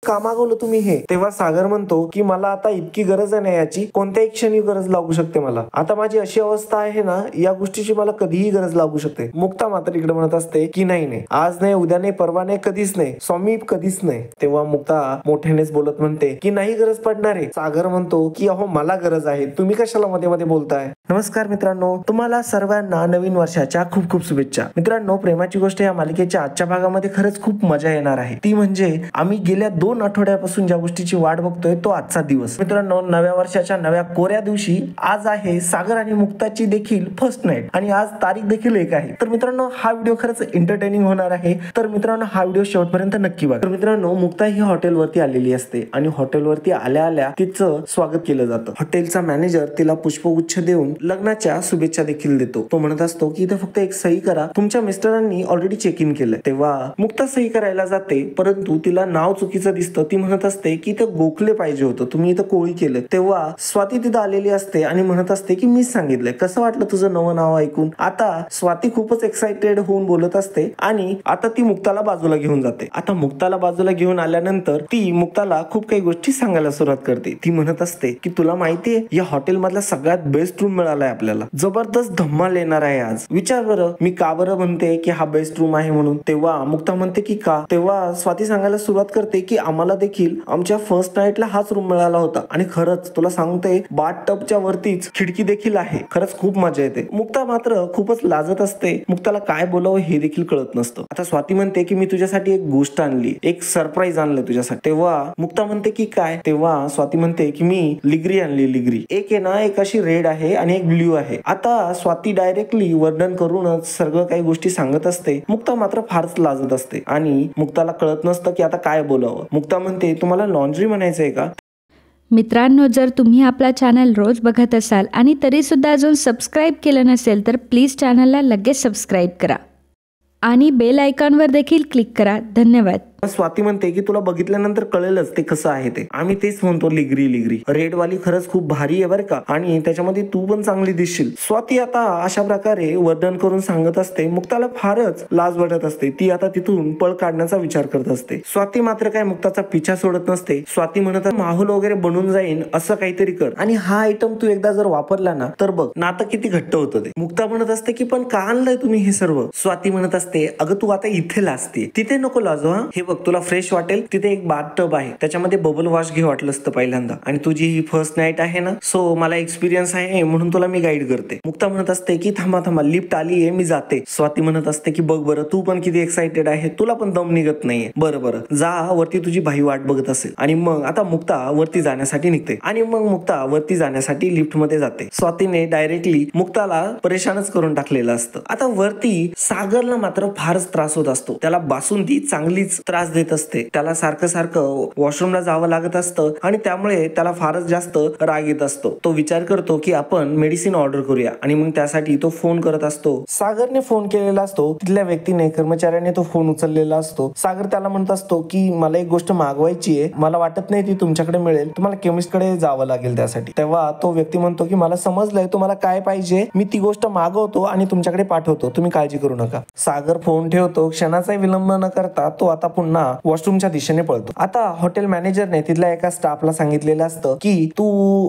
का मागवलं तुम्ही हे? तेव्हा सागर म्हणतो की मला आता इतकी गरज आहे ना याची, कोणत्याही क्षणी गरज लागू शकते मला. आता माझी अशी अवस्था आहे ना, या गोष्टीची मला कधीही गरज लागू शकते. मुक्ता मात्र इकडे म्हणत असते की नाही, आज नाही, उद्या नाही, परवा नाही, कधीच नाही स्वामी, कधीच नाही. तेव्हा मुक्ता मोठ्यानेच बोलत म्हणते की नाही गरज पडणार आहे. सागर म्हणतो की अहो मला गरज आहे, तुम्ही कशाला मध्ये मध्ये बोलताय. नमस्कार मित्रांनो, तुम्हाला सर्वांना नवीन वर्षाच्या खूप खूप शुभेच्छा. मित्रांनो, प्रेमाची गोष्ट या मालिकेच्या आजच्या भागामध्ये खरंच खूप मजा येणार आहे. ती म्हणजे आम्ही गेल्या 2 आठवड्यापासून ज्या गोष्टीची वाट बघतोय तो आजचा दिवस. मित्रांनो, नव्या वर्षाच्या नव्या कोऱ्या दिवशी आज आहे सागर आणि मुक्ताची देखील फर्स्ट नाईट आणि आज तारीख देखील एक आहे. तर मित्रांनो, हा व्हिडिओ खरंच एंटरटेनिंग होणार आहे. तर मित्रांनो, हा व्हिडिओ शेवटपर्यंत नक्की बघा. तर मित्रांनो, मुक्ता ही हॉटेलवरती आलेली असते आणि हॉटेलवरती आल्या आल्या तिचं स्वागत केलं जातं. हॉटेलचा मॅनेजर तिला पुष्पगुच्छ देऊन लग्नाच्या शुभेच्छा देखील देतो. तो म्हणत असतो की इथे फक्त एक सही करा, तुमच्या मिस्टरांनी ऑलरेडी चेक इन केलंय. तेव्हा मुक्ता सही करायला जाते, परंतु तिला नाव चुकीचं दिसतं. ती म्हणत असते की इथं गोखले पाहिजे होतं, तुम्ही इथं कोळी केलं. तेव्हा स्वाती तिथं आलेली असते आणि म्हणत असते की मीच सांगितलंय, कसं वाटलं तुझं नवं नाव ऐकून. आता स्वाती खूपच एक्साइटेड होऊन बोलत असते आणि आता ती मुक्ताला बाजूला घेऊन जाते. आता मुक्ताला बाजूला घेऊन आल्यानंतर ती मुक्ताला खूप काही गोष्टी सांगायला सुरुवात करते. ती म्हणत असते की तुला माहितीये, या हॉटेल मधला सगळ्यात बेस्ट रूम मिळालाय आपल्याला, जबरदस्त धम्माल येणार आहे आज. विचार बरं, मी का बरं म्हणते की हा बेस्ट रूम आहे म्हणून. तेव्हा मुक्ता म्हणते की का. तेव्हा स्वाती सांगायला सुरुवात करते की आम्हाला देखील आमच्या फर्स्ट नाईटला हाच रूम मिळाला होता आणि खरंच तुला सांगते, बाथ टबच्या वरतीच खिडकी देखील आहे. खरंच खूप मजा येते. मुक्ता मात्र खूपच लाजत असते. मुक्ताला काय बोलावं हे देखील कळत नसतं. आता स्वाती म्हणते की मी तुझ्यासाठी एक गोष्ट आणली, एक सरप्राईज आणलं तुझ्यासाठी. तेव्हा मुक्ता म्हणते की काय. तेव्हा स्वाती म्हणते की मी लिगरी आणली. लिगरी एक आहे ना, एक अशी रेड आहे आणि एक ब्ल्यू आहे. आता स्वाती डायरेक्टली वर्णन करूनच सगळं काही गोष्टी सांगत असते. मुक्ता मात्र फारच लाजत असते आणि मुक्ताला कळत नसतं की आता काय बोलावं. मुक्ता म्हणते तुम्हाला लॉन्ड्री म्हणायचंय का. मित्रांनो, जर तुम्ही आपला चॅनल रोज बघत असाल आणि तरीसुद्धा अजून सबस्क्राईब केलं नसेल तर प्लीज चॅनलला लगेच सबस्क्राईब करा आणि बेल आयकॉनवर देखील क्लिक करा. धन्यवाद. स्वाती म्हणते की तुला बघितल्यानंतर कळेलच ते कसं आहे ते. आम्ही तेच म्हणतो, लिगरी. लिगरी रेड वाली खरंच खूप भारी आहे बरं का, आणि त्याच्यामध्ये तू पण चांगली दिसशील. स्वाती आता अशा प्रकारे वर्णन करून सांगत असते. मुक्ताला फारच लाज वाटत असते. ती आता तिथून पळ काढण्याचा विचार करत असते. स्वाती मात्र काय मुक्ताचा पिछा सोडत नसते. स्वाती म्हणत माहोल वगैरे बनून जाईन असं काहीतरी कर, आणि हा आयटम तू एकदा जर वापरला ना तर बघ नातं किती घट्ट होतं ते. मुक्ता म्हणत असते की पण का आणलंय तुम्ही हे सर्व. स्वाती म्हणत असते अगं तू आता इथे लाजते, तिथे नको लाजू. हा हे बघ, तुला फ्रेश वाटेल, तिथे एक बाथ टब आहे, त्याच्यामध्ये बबल वॉश घे वाटलं असतं पहिल्यांदा, आणि तुझी ही फर्स्ट नाईट आहे ना, सो मला एक्सपिरियन्स आहे म्हणून तुला मी गाईड करते. मुक्ता म्हणत असते की थांबा थांबा, लिफ्ट आली आहे, मी जाते. स्वाती म्हणत असते की बघ बरं, तू पण किती एक्साइटेड आहे, तुला पण दम निघत नाहीये. बरं बरं जा, वरती तुझी भाई वाट बघत असेल. आणि मग आता मुक्ता वरती जाण्यासाठी निघते आणि मग मुक्ता वरती जाण्यासाठी लिफ्ट मध्ये जाते. स्वातीने डायरेक्टली मुक्ताला परेशानच करून टाकलेलं असतं. आता वरती सागरला मात्र फारच त्रास होत असतो. त्याला बासुंदी चांगलीच त्रास देत असते. त्याला सारखं सारखं वॉशरूमला जावं लागत असतं आणि त्यामुळे त्याला फारच जास्त राग येत असतो. तो विचार करतो की आपण मेडिसिन ऑर्डर करूया आणि मग त्यासाठी तो फोन करत असतो. सागरने फोन केलेला असतो. तिथल्या व्यक्तीने, कर्मचाऱ्याने तो फोन उचललेला असतो. सागर त्याला म्हणत असतो की मला एक गोष्ट मागवायची आहे, मला वाटत नाही ती तुमच्याकडे मिळेल, तुम्हाला केमिस्ट कडे जावं लागेल त्यासाठी. तेव्हा तो व्यक्ती म्हणतो की मला समजलंय तुम्हाला काय पाहिजे, मी ती गोष्ट मागवतो आणि तुमच्याकडे पाठवतो, तुम्ही काळजी करू नका. सागर फोन ठेवतो. क्षणाचाही विलंब न करता तो आता पुन्हा वॉशरूमच्या दिशेने पळतो. आता हॉटेल मॅनेजरने तिथल्या एका स्टाफला सांगितलेलं असतं की तू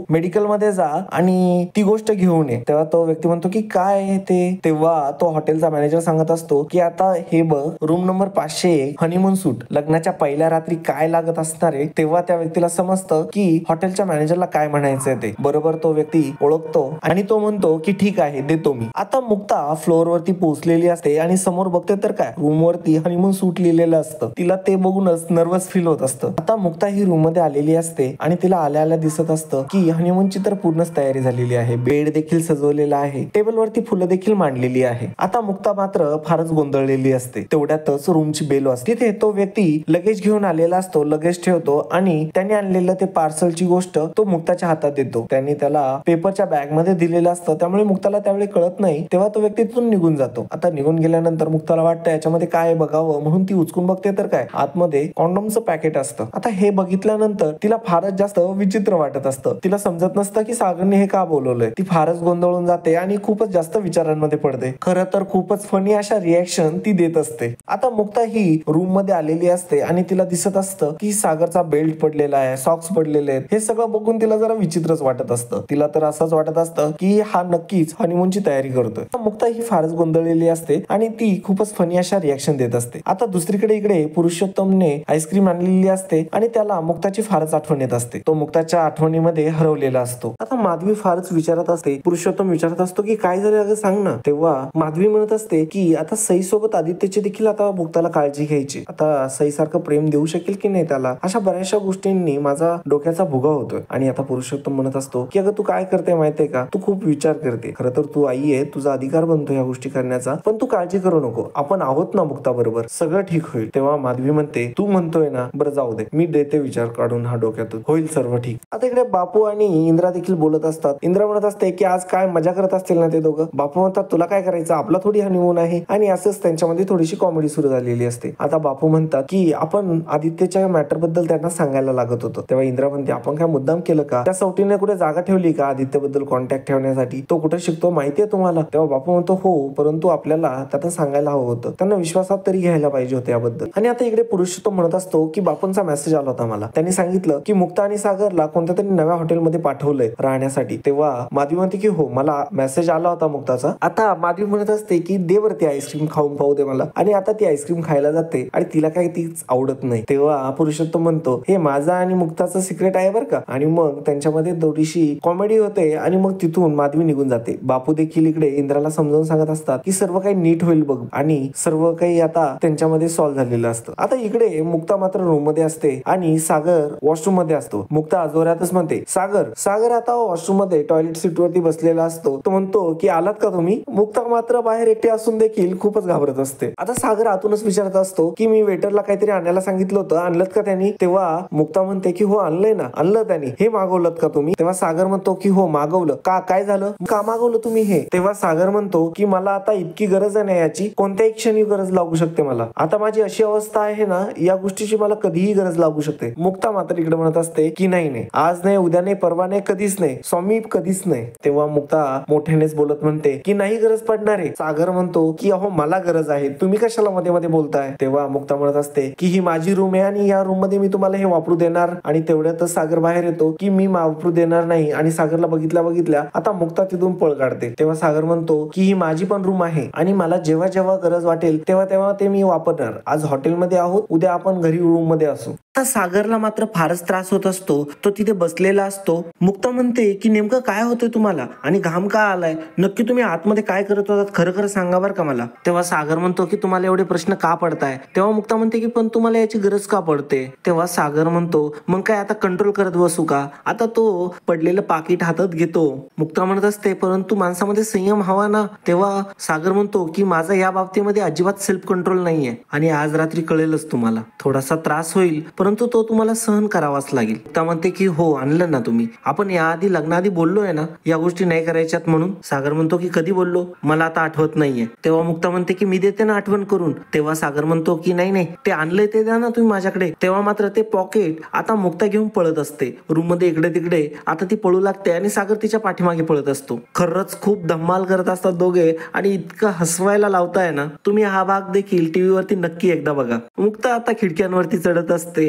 मेडिकल मध्ये जा आणि ती गोष्ट घेऊन ये. तेव्हा तो व्यक्ती म्हणतो की काय आहे ते. तेव्हा तो हॉटेलचा मॅनेजर सांगत असतो की आता हे बघ, रूम नंबर 501 हनीमून सूट, लग्नाच्या पहिल्या रात्री काय लागत असणार आहे. तेव्हा त्या व्यक्तीला समजतं की हॉटेलच्या मॅनेजरला काय म्हणायचंय ते. बरोबर तो व्यक्ती ओळखतो आणि तो म्हणतो की ठीक आहे, देतो मी. आता मुक्ता फ्लोअर वरती पोहोचलेली असते आणि समोर बघते तर काय, रूम वरती हनीमून सूट लिहिलेलं असतं. तिला ते बघूनच नर्वस फील होत असतं. आता मुक्ता ही रूम मध्ये आलेली असते आणि तिला आल्या आल्या दिसत असतं की हनीमूनची तर पूर्णच तयारी झालेली आहे. बेड देखील सजवलेला आहे, टेबल वरती फुलं देखील मांडलेली आहे. आता मुक्ता मात्र फारच गोंधळलेली असते. तेवढ्यातच रूमची बेल वाजते. तिथे तो व्यक्ती लगेज घेऊन आलेला असतो. लगेज ठेवतो आणि त्याने आणलेलं ते पार्सलची गोष्ट तो मुक्ताच्या हातात देतो. त्यांनी त्याला पेपरच्या बॅग मध्ये दिलेलं असतं, त्यामुळे मुक्ताला त्यावेळी कळत नाही. तेव्हा तो व्यक्ती तिथून निघून जातो. आता निघून गेल्यानंतर मुक्ताला वाटतं याच्यामध्ये काय बघावं म्हणून ती उचकून बघते तर काय, काय आतमध्ये कॉन्डोमचं पॅकेट असतं. आता हे बघितल्यानंतर तिला फारच जास्त विचित्र वाटत असतं. तिला समजत नसतं की सागरने हे का बोलवलंय. ती फारच गोंधळून जाते आणि खूपच जास्त विचारांमध्ये पडते. खरं तर खूपच फनी अशा रिॲक्शन ती देत असते. आता मुक्ता ही रूम मध्ये आलेली असते आणि तिला दिसत असतं की सागरचा बेल्ट पडलेला आहे, सॉक्स पडलेले आहेत. हे सगळं बघून तिला जरा विचित्रच वाटत असतं. तिला तर असंच वाटत असतं की हा नक्कीच हनीमूनची तयारी करतोय. मुक्ता ही फारच गोंधळलेली असते आणि ती खूपच फनी अशा रिॲक्शन देत असते. आता दुसरीकडे इकडे पुरुषोत्तमने आईस्क्रीम आणलेली असते आणि त्याला मुक्ताची फारच आठवण येत असते. तो मुक्ताच्या आठवणीमध्ये हरवलेला असतो. आता माधवी फारच विचारत असते. पुरुषोत्तम विचारत असतो की काय झालं अगं सांग ना. तेव्हा माधवी म्हणत असते की आता सई सोबत आदित्यची देखील आता मुक्ताला काळजी घ्यायची. आता सई सारखं प्रेम देऊ शकेल की नाही त्याला, अशा बऱ्याचशा गोष्टींनी माझा डोक्याचा भुगा होतोय. आणि आता पुरुषोत्तम म्हणत असतो की अगं तू काय करते माहितीये का, तू खूप विचार करते. खरं तर तू आई आहे, तुझा अधिकार बनतो या गोष्टी करण्याचा, पण तू काळजी करू नको, आपण आहोत ना मुक्ता बरोबर, सगळं ठीक होईल. तेव्हा माधवी म्हणते तू म्हणतोय ना, बरं जाऊ दे, मी देते विचार काढून हा डोक्यातून, होईल सर्व ठीक. आता इकडे बापू आणि इंद्रा देखील बोलत असतात. इंद्रा म्हणत असते की आज काय मजा करत असतील ना ते दोघं. बापू म्हणतात तुला काय करायचं, आपला थोडी हनीमून आहे. आणि असंच त्यांच्यामध्ये थोडीशी कॉमेडी सुरू झालेली असते. आता बापू म्हणतात की आपण आदित्यच्या मॅटर बद्दल त्यांना सांगायला लागत होतो. तेव्हा इंद्रा म्हणते आपण काय मुद्दाम केलं का, त्या सवटीने कुठे जागा ठेवली का आदित्य बद्दल कॉन्टॅक्ट ठेवण्यासाठी, तो कुठे शिकतो माहितीये तुम्हाला. तेव्हा बापू म्हणतो हो, परंतु आपल्याला त्याला सांगायला हवं होतं, त्यांना विश्वासात तरी घ्यायला पाहिजे होते याबद्दल. आणि आता इकडे पुरुषोत्तम म्हणत असतो की बापूंचा मेसेज आला होता मला, त्यांनी सांगितलं की मुक्ता आणि सागरला कोणत्या तरी नव्या हॉटेलमध्ये पाठवलंय राहण्यासाठी. तेव्हा माधवी म्हणते की हो, मला मेसेज आला होता मुक्ताचा. आता माधवी म्हणत असते की दे वरती आईस्क्रीम खाऊन पाहू दे मला. आणि आता ती आईस्क्रीम खायला जाते आणि तिला काही तीच आवडत नाही. तेव्हा पुरुषोत्तम म्हणतो हे माझा आणि मुक्ताचं सिक्रेट आहे बरं का. आणि मग त्यांच्यामध्ये थोडीशी कॉमेडी होते आणि मग तिथून माधवी निघून जाते. बापू देखील इकडे इंद्राला समजावून सांगत असतात की सर्व काही नीट होईल बघ, आणि सर्व काही आता त्यांच्यामध्ये सॉल्व्ह झालेलं असतं. आता इकडे मुक्ता मात्र रूम मध्ये असते आणि सागर वॉशरूम मध्ये असतो. मुक्ता जोरातच म्हणते सागर. सागर आता वॉशरूम मध्ये टॉयलेट सीट वरती बसलेला असतो. तो म्हणतो की आलात का तुम्ही. मुक्ता मात्र बाहेर एकटी असून देखील खूपच घाबरत असते. आता सागर आतूनच विचारत असतो की मी वेटरला काहीतरी आणायला सांगितलं होतं, आणलं का त्यांनी. तेव्हा मुक्ता म्हणते की हो आणलंय ना, आणलं त्यांनी. हे मागवलं का तुम्ही. तेव्हा सागर म्हणतो की हो मागवलं. का, काय झालं, का मागवलं तुम्ही हे. तेव्हा सागर म्हणतो की मला आता इतकी गरज आहे ना याची, कोणत्याही क्षणी गरज लागू शकते मला. आता माझी अशी अवस्था आहे ना, या गोष्टीची मला कधीही गरज लागू शकते. मुक्ता मात्र इकडे म्हणत असते की नाही नाही, आज नाही, उद्या नाही, परवा नाही, कधीच नाही स्वामी, कधीच नाही. तेव्हा मुक्ता मोठ्यानेच बोलत म्हणते की नाही गरज पडणार आहे. सागर म्हणतो की अहो मला गरज आहे, तुम्ही कशाला मध्ये मध्ये बोलताय. तेव्हा मुक्ता म्हणत असते की ही माझी रूम आहे आणि या रूम मध्ये मी तुम्हाला हे वापरू देणार. आणि तेवढ्यातच सागर बाहेर येतो की मी वापरू देणार नाही. आणि सागरला बघितल्या आता मुक्ता तिथून पळ काढते. तेव्हा सागर म्हणतो की ही माझी पण रूम आहे आणि मला जेव्हा जेव्हा गरज वाटेल तेव्हा तेव्हा ते मी वापरणार. आज हॉटेलमध्ये आहोत, उद्या आपण घरी रूम मध्ये असू. सागरला मात्र फारच त्रास होत असतो. तो तिथे बसलेला असतो. मुक्ता म्हणते की नेमकं काय होतंय तुम्हाला आणि घाम का आलाय, नक्की तुम्ही आतमध्ये काय करत होतात, खरं खरं सांगा बरं का मला. तेव्हा सागर म्हणतो की तुम्हाला एवढे प्रश्न का पडताय. तेव्हा मुक्ता म्हणते की पण तुम्हाला याची गरज का पडते. तेव्हा सागर म्हणतो मग काय आता कंट्रोल करत बसू का. आता तो पडलेलं पाकिट हातात घेतो. मुक्ता म्हणत असते परंतु माणसामध्ये संयम हवा ना. तेव्हा सागर म्हणतो की माझा या बाबतीमध्ये अजिबात सेल्फ कंट्रोल नाहीये आणि आज रात्री कळेलच तुम्हाला. थोडासा त्रास होईल परंतु तो तुम्हाला सहन करावाच लागेल. मुक्ता म्हणते की हो आणलं ना तुम्ही, आपण याआधी लग्नाआधी बोललोय ना या गोष्टी नाही करायच्यात म्हणून. सागर म्हणतो की कधी बोललो, मला आता आठवत नाहीये. तेव्हा मुक्ता म्हणते की मी देते ना आठवण करून. तेव्हा सागर म्हणतो की नाही नाही, ते आणलंय ते द्या ना तुम्ही माझ्याकडे. तेव्हा मात्र ते पॉकेट आता मुक्ता घेऊन पळत असते रूम मध्ये इकडे तिकडे. आता ती पळू लागते आणि सागर तिच्या पाठीमागे पळत असतो. खरंच खूप धम्माल करत असतात दोघे आणि इतकं हसवायला लावताय ना तुम्ही. हा भाग देखील टीव्ही वरती नक्की एकदा बघा. मुक्ता आता खिडक्यांवरती चढत असते,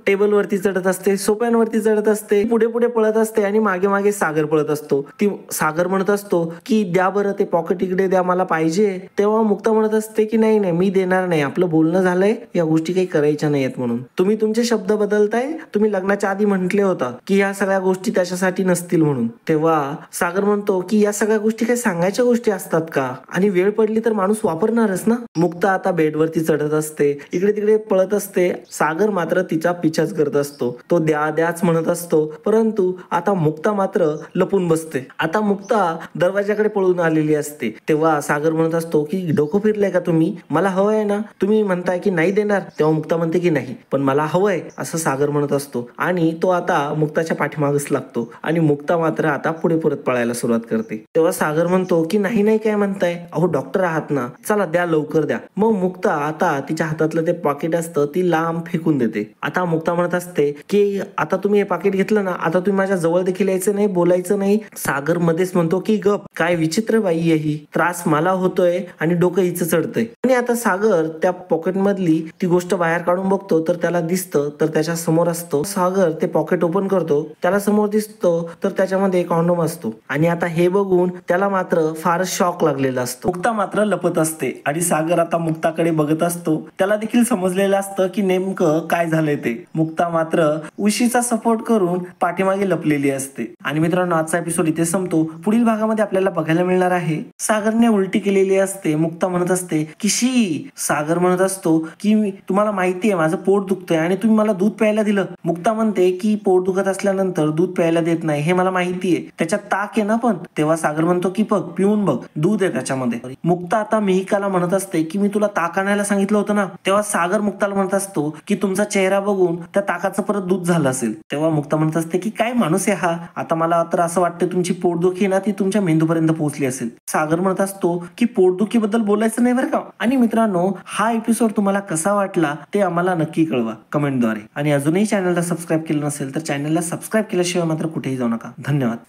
टेबल वरती चढत असते, सोप्यांवरती चढत असते, पुढे पुढे पळत असते आणि मागे मागे सागर पळत असतो. ती सागर म्हणत असतो की द्या बरं ते पॉकेट इकडे द्या, मला पाहिजे. तेव्हा मुक्ता म्हणत असते की नाही नाही, मी देणार नाही, आपलं बोलणं झालंय, या गोष्टी काही करायच्या नाहीयेत म्हणून. तुम्ही तुमचे शब्द बदलताय, तुम्ही लग्नाच्या आधी म्हटले होता की या सगळ्या गोष्टी त्याच्यासाठी नसतील म्हणून. तेव्हा सागर म्हणतो की या सगळ्या गोष्टी काही सांगायच्या गोष्टी असतात का, आणि वेळ पडली तर माणूस वापरणारच ना. मुक्ता आता बेडवरती चढत असते, इकडे तिकडे पळत असते. सागर मात्र तिचा पिछाच करत असतो. तो द्या द्याच म्हणत असतो, परंतु आता मुक्ता मात्र लपून बसते. आता मुक्ता दरवाजाकडे पळून आलेली असते. तेव्हा सागर म्हणत असतो की डोकं फिरलंय का तुम्ही, मला हवंय ना, तुम्ही म्हणताय की नाही देणार. तेव्हा मुक्ता म्हणते की नाही पण मला हवंय असं सागर म्हणत असतो आणि तो आता मुक्ताच्या पाठीमागच लागतो आणि मुक्ता मात्र आता पुढे परत पळायला सुरुवात करते. तेव्हा सागर म्हणतो की नाही नाही काय म्हणताय, अहो डॉक्टर आहात ना, चला द्या लवकर द्या. मग मुक्ता आता तिच्या हातातलं ते ते पाकिट असतं ती लांब फेकून देते. आता मुक्ता म्हणत असते की आता तुम्ही हे पाकिट घेतलं ना, आता तुम्ही माझ्या जवळ देखील यायचं नाही, बोलायचं नाही. सागर मध्येच म्हणतो की गप, काय विचित्र बाई आहे ही, त्रास मला होतोय आणि डोकं हिचं चढतंय. आणि आता सागर त्या पॉकेट मधली ती गोष्ट बाहेर काढून बघतो तर त्याला दिसतं, तर त्याच्या समोर असतो. सागर ते पॉकेट ओपन करतो, त्याला समोर दिसतो तर त्याच्यामध्ये कॉन्डोम असतो. आणि आता हे बघून त्याला मात्र फार शॉक लागलेला असतो. मुक्ता मात्र लपत असते आणि सागर आता मुक्ताकडे बघत असतो. त्याला देखील समजलेलं असतं की नेमकं काय झालंय ते. मुक्ता मात्र उशीचा सपोर्ट करून पाठीमागे लपलेली असते. आणि मित्रांनो, आजचा एपिसोड इथे संपतो. पुढील भागामध्ये आपल्याला बघायला मिळणार आहे सागरने उलटी केलेली असते. मुक्ता म्हणत असते की शी. सागर म्हणत असतो की तुम्हाला माहितीये माझं पोट दुखतंय आणि तुम्ही मला दूध प्यायला दिलं. मुक्ता म्हणते की पोट दुखत असल्यानंतर दूध प्यायला देत नाही हे मला माहितीये, त्याच्यात ताक आहे ना. पण तेव्हा सागर म्हणतो की बघ, पिऊन बघ, दूध आहे त्याच्यामध्ये. मुक्ता आता मिहिकाला म्हणत असते की मी तुला ताक आणायला सांगितलं होतं ना. तेव्हा सागर मुक्ताला म्हणत असतो की तुमचा चेहरा बघून त्या ताकाचं परत दूध झालं असेल. तेव्हा मुक्ता म्हणत असते की काय माणूस आहे हा, आता मला तर असं वाटतं तुमची पोटदुखी ना ती तुमच्या मेंदूपर्यंत पोहोचली असेल. सागर म्हणत असतो की पोटदुखी बद्दल बोलायचं नाही बरं का. आणि मित्रांनो, हा एपिसोड तुम्हाला कसा वाटला ते आम्हाला नक्की कळवा कमेंटद्वारे. आणि अजूनही चॅनलला सबस्क्राईब केलं नसेल तर चॅनलला सबस्क्राईब केल्याशिवाय मात्र कुठेही जाऊ नका. धन्यवाद.